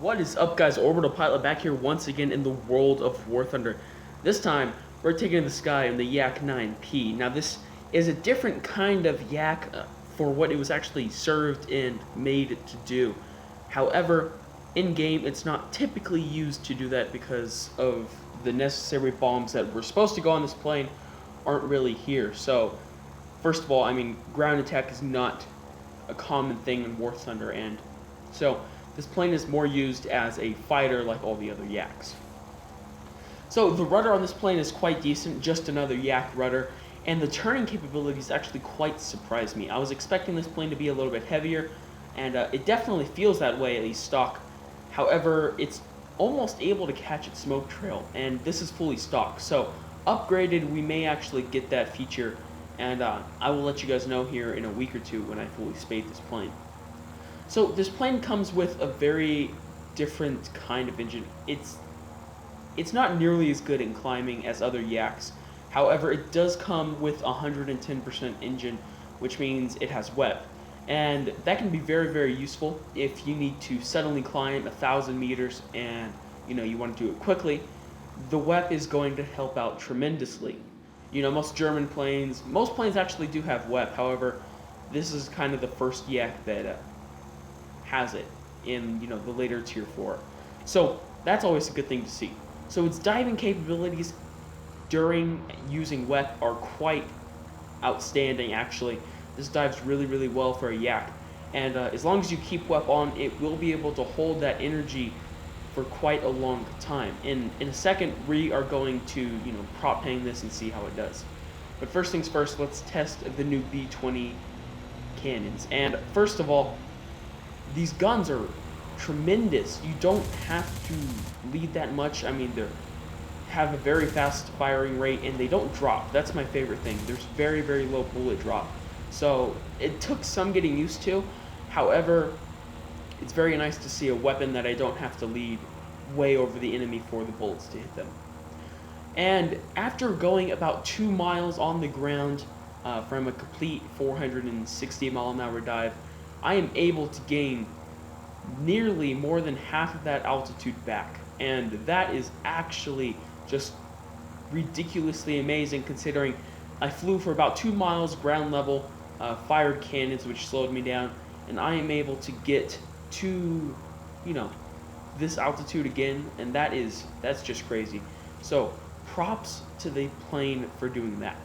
What is up, guys? Orbital-Pilot back here once again in the world of Warthunder. This time, we're taking the sky in the Yak 9P. Now, this is a different kind of Yak for what it was actually served and made to do. However, in-game, it's not typically used to do that because of the necessary bombs that were supposed to go on this plane aren't really here. So, first of all, I mean, ground attack is not a common thing in War Thunder, and so this plane is more used as a fighter like all the other Yaks. So the rudder on this plane is quite decent, just another Yak rudder, and the turning capabilities actually quite surprised me. I was expecting this plane to be a little bit heavier, and it definitely feels that way, at least stock. However, it's almost able to catch its smoke trail, and this is fully stock. So upgraded, we may actually get that feature, and I will let you guys know here in a week or two when I fully spade this plane. So this plane comes with a very different kind of engine. It's not nearly as good in climbing as other Yaks. However, it does come with 110% engine, which means it has WEP. And that can be very, very useful if you need to suddenly climb 1,000 meters and you want to do it quickly. The WEP is going to help out tremendously. Most German planes, most planes actually do have WEP. However, this is kind of the first Yak that has it in the later tier 4. So that's always a good thing to see. So its diving capabilities during using WEP are quite outstanding, actually. This dives really, really well for a Yak. And as long as you keep WEP on, it will be able to hold that energy for quite a long time. In a second, we are going to prop hang this and see how it does. But first things first, let's test the new B-20 cannons. And first of all, these guns are tremendous. You don't have to lead that much. I mean, they have a very fast firing rate, and they don't drop. That's my favorite thing. There's very, very low bullet drop. So it took some getting used to. However, it's very nice to see a weapon that I don't have to lead way over the enemy for the bullets to hit them. And after going about 2 miles on the ground from a complete 460 mile an hour dive, I am able to gain nearly more than half of that altitude back. And that is actually just ridiculously amazing, considering I flew for about 2 miles ground level, fired cannons which slowed me down, and I am able to get to this altitude again, and that's just crazy. So props to the plane for doing that.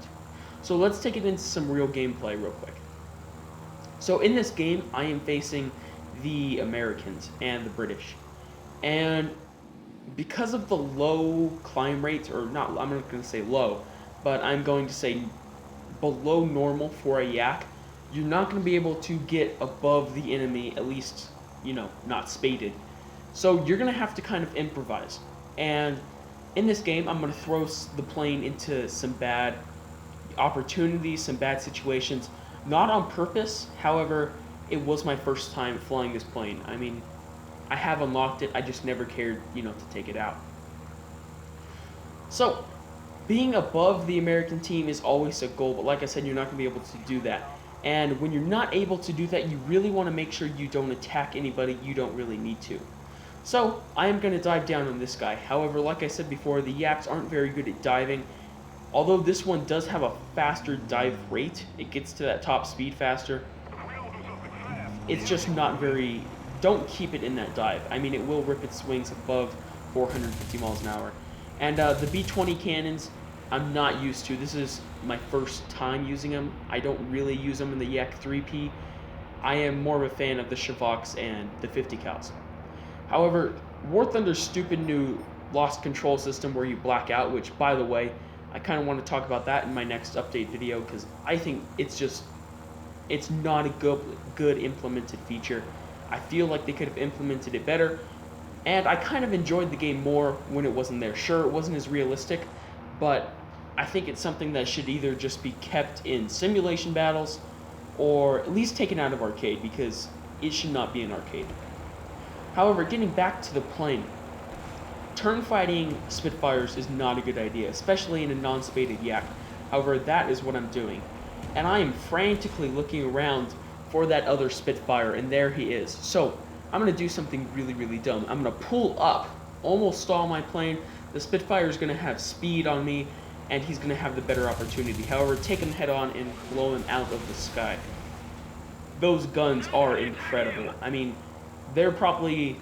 So let's take it into some real gameplay real quick. So in this game, I am facing the Americans and the British. And because of the low climb rates, or not, I'm not going to say low, but I'm going to say below normal for a Yak, you're not going to be able to get above the enemy, at least, not spaded. So you're going to have to kind of improvise. And in this game, I'm going to throw the plane into some bad opportunities, some bad situations. Not on purpose, however, it was my first time flying this plane. I mean, I have unlocked it, I just never cared, to take it out. So, being above the American team is always a goal, but like I said, you're not going to be able to do that. And when you're not able to do that, you really want to make sure you don't attack anybody you don't really need to. So, I am going to dive down on this guy. However, like I said before, the Yaks aren't very good at diving. Although this one does have a faster dive rate, it gets to that top speed faster, it's just not very, don't keep it in that dive. I mean, it will rip its wings above 450 miles an hour. And the B-20 cannons, I'm not used to. This is my first time using them. I don't really use them in the Yak 3P. I am more of a fan of the Shavoks and the 50 cals. However, War Thunder's stupid new lost control system where you black out, which, by the way, I kind of want to talk about that in my next update video, because I think it's not a good implemented feature. I feel like they could have implemented it better, and I kind of enjoyed the game more when it wasn't there. Sure, it wasn't as realistic, but I think it's something that should either just be kept in simulation battles, or at least taken out of arcade, because it should not be in arcade. However, getting back to the plane, turn fighting Spitfires is not a good idea, especially in a non-spaded Yak. However, that is what I'm doing. And I am frantically looking around for that other Spitfire, and there he is. So, I'm going to do something really, really dumb. I'm going to pull up, almost stall my plane. The Spitfire is going to have speed on me, and he's going to have the better opportunity. However, take him head on and blow him out of the sky. Those guns are incredible. I mean, they're probably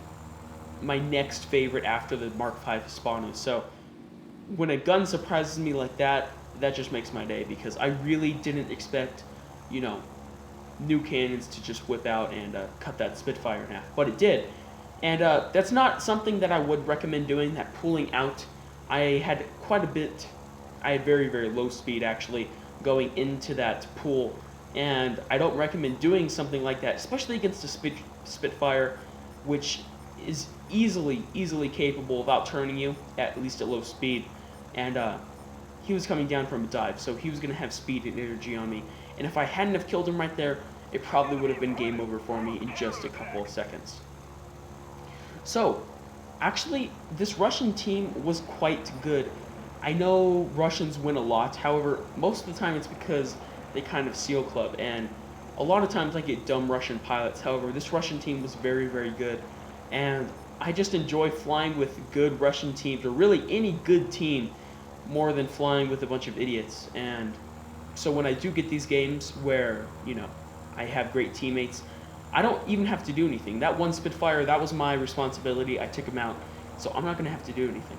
my next favorite after the Mark V Hispano. So when a gun surprises me like that, that just makes my day, because I really didn't expect, you know, new cannons to just whip out and cut that Spitfire in half, but it did. And that's not something that I would recommend doing, that pulling out. I had quite a bit, I had very, very low speed actually going into that pool, and I don't recommend doing something like that, especially against a Spitfire, which is easily capable of outturning you, at least at low speed. And he was coming down from a dive, so he was going to have speed and energy on me. And if I hadn't have killed him right there, it probably would have been game over for me in just a couple of seconds. So, actually, this Russian team was quite good. I know Russians win a lot, however, most of the time it's because they kind of seal club, and a lot of times I get dumb Russian pilots. However, this Russian team was very, very good, and I just enjoy flying with good Russian teams, or really any good team, more than flying with a bunch of idiots. And so when I do get these games where, you know, I have great teammates, I don't even have to do anything. That one Spitfire, that was my responsibility. I took him out, so I'm not going to have to do anything.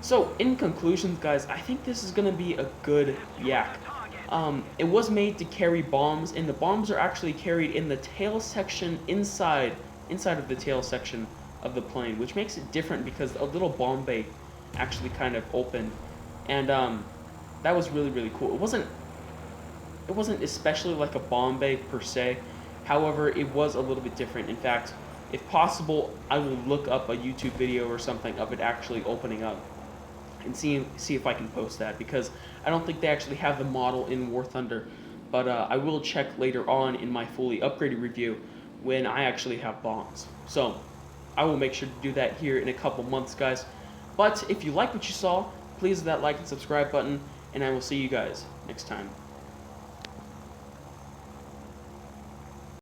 So, in conclusion, guys, I think this is going to be a good Yak. It was made to carry bombs, and the bombs are actually carried in the tail section inside of the tail section of the plane, which makes it different because a little bomb bay actually kind of opened, and that was really, really cool. It wasn't especially like a bomb bay per se. However, it was a little bit different. In fact, if possible, I will look up a YouTube video or something of it actually opening up and see if I can post that, because I don't think they actually have the model in War Thunder, but I will check later on in my fully upgraded review when I actually have bombs. So I will make sure to do that here in a couple months, guys. But if you like what you saw, please hit that like and subscribe button, and I will see you guys next time.